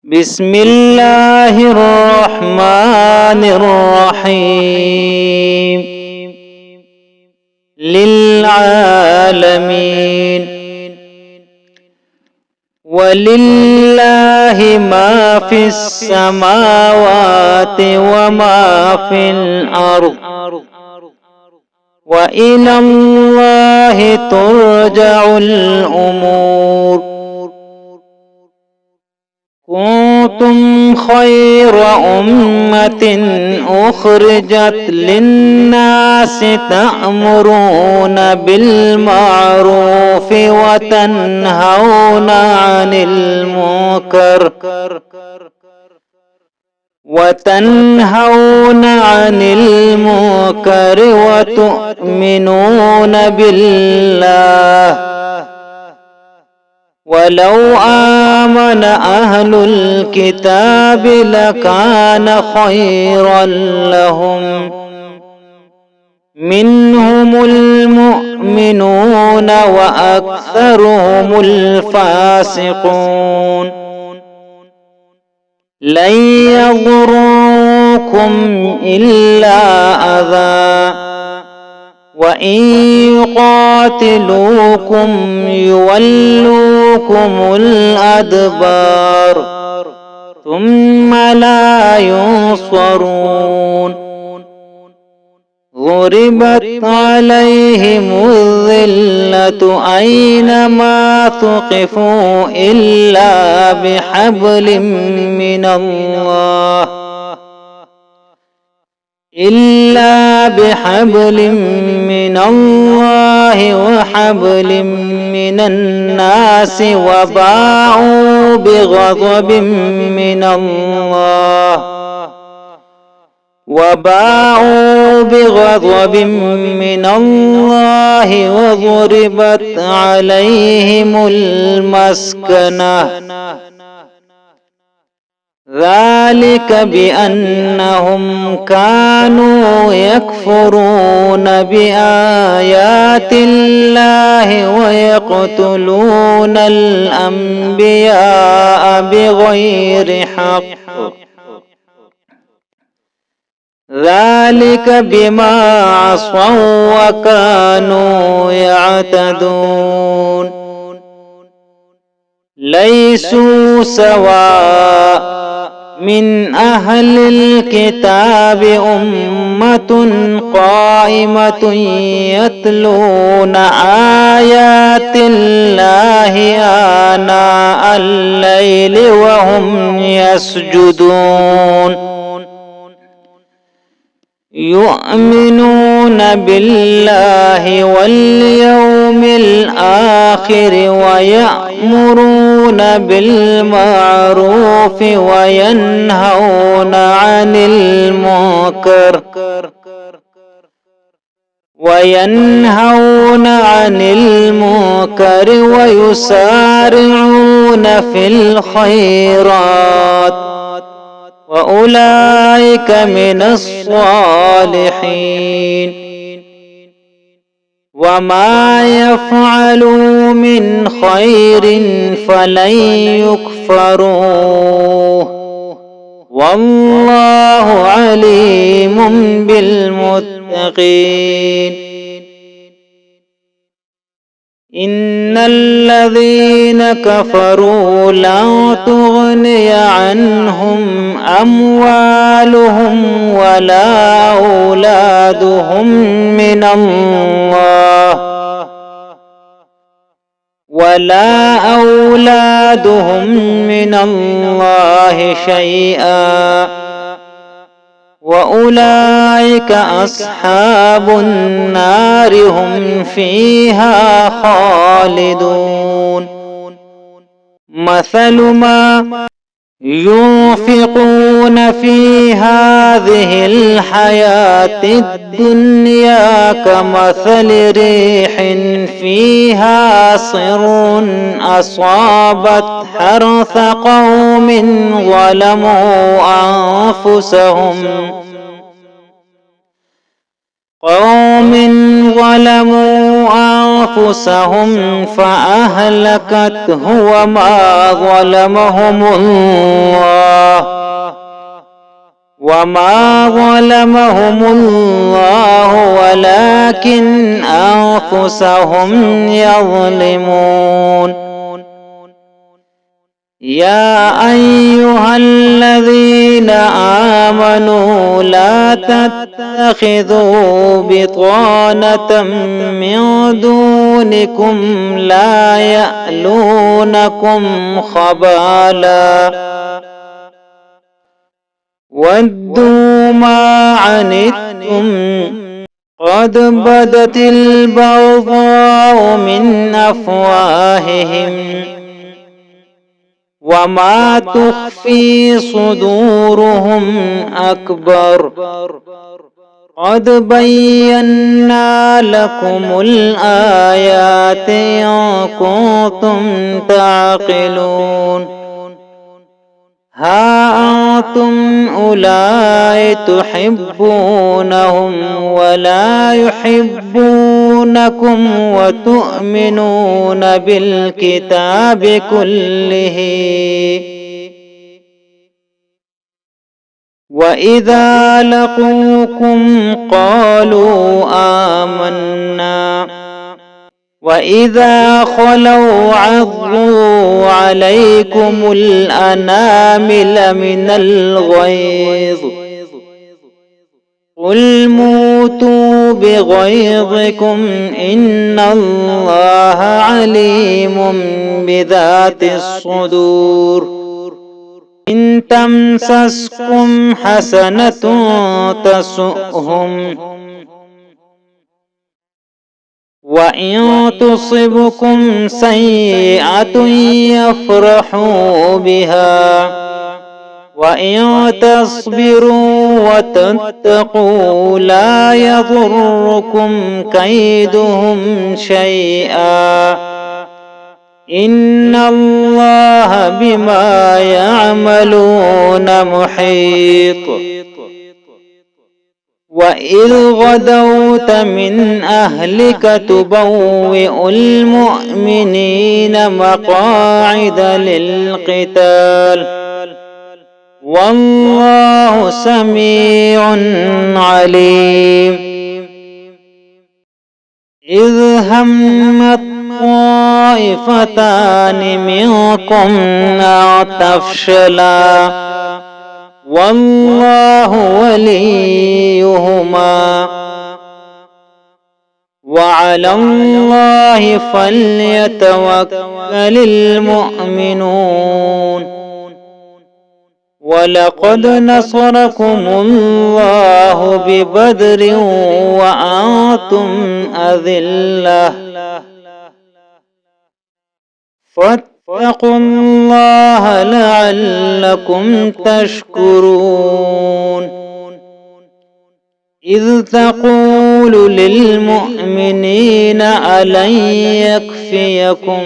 بسم الله الرحمن الرحيم. للعالمين. ولله ما في السماوات وما في الأرض وإلى الله ترجع الأمور. كنتم خير أمة أخرجت للناس تأمرون بالمعروف وتنهون عن المنكر وتؤمنون بالله. ولو آمن أهل الكتاب لكان خيرا لهم منهم المؤمنون وأكثرهم الفاسقون. لن يضروكم إلا أذى وإن يقاتلوكم يولوكم الأدبار ثم لا ينصرون. ضربت عليهم الذلة أينما ثقفوا إلا بحبل من الله وحبل من الناس وباعوا بغضب من الله وضربت عليهم المسكنة. ذلك بأنهم كانوا يكفرون بآيات الله ويقتلون الأنبياء بغير حق. ذلك بما عصوا وكانوا يعتدون. ليسوا سواء من أهل الكتاب أمة قائمة يتلون آيات الله آناء الليل وهم يسجدون. يؤمنون بالله واليوم الآخر ويأمرون بالمعروف وينهون عن المنكر ويسارعون في الخيرات وأولئك من الصالحين. وما يفعلوا من خير فلن يكفروه والله عليم بالمتقين. إن الذين كفروا لن تغني عنهم أموالهم ولا أولادهم من الله شيئا وأولئك أصحاب النار هم فيها خالدون. مثل ما ينفقون في هذه الحياة الدنيا كمثل ريح فيها صر أصابت حرث قوم ظلموا أنفسهم فأهلكته وما ظلمهم الله ولكن أنفسهم يظلمون. يا أيها الذين آمنوا لا تتخذوا بطانة من دونكم لا يألونكم خبالا ودوا ما عنتم قد بدت البغضاء من أفواههم وما تخفي صدورهم أكبر قد بينا لكم الآيات إن كنتم تعقلون. ها أنتم أولئك تحبونهم ولا يحبونكم وتؤمنون بالكتاب كله وإذا لقوكم قالوا آمنا وإذا خلوا عضوا عليكم الأنامل من الغيظ قل موتوا بغيظكم إن الله عليم بذات الصدور. إن تمسسكم حسنة تسؤهم وإن تصبكم سيئة يفرحوا بها وإن تصبروا وتتقوا لا يضركم كيدهم شيئا إن الله بما يعملون محيط. وإذ غدوت من أهلك تبوئ المؤمنين مقاعد للقتال والله سميع عليم. إذ همت طائفتان منكم أن تفشلا والله وليهما وعلى الله فليتوكل المؤمنون. ولقد نصركم الله ببدر وأنتم أذلة فاتقوا الله لعلكم تشكرون. إذ تقول للمؤمنين ألن يكفيكم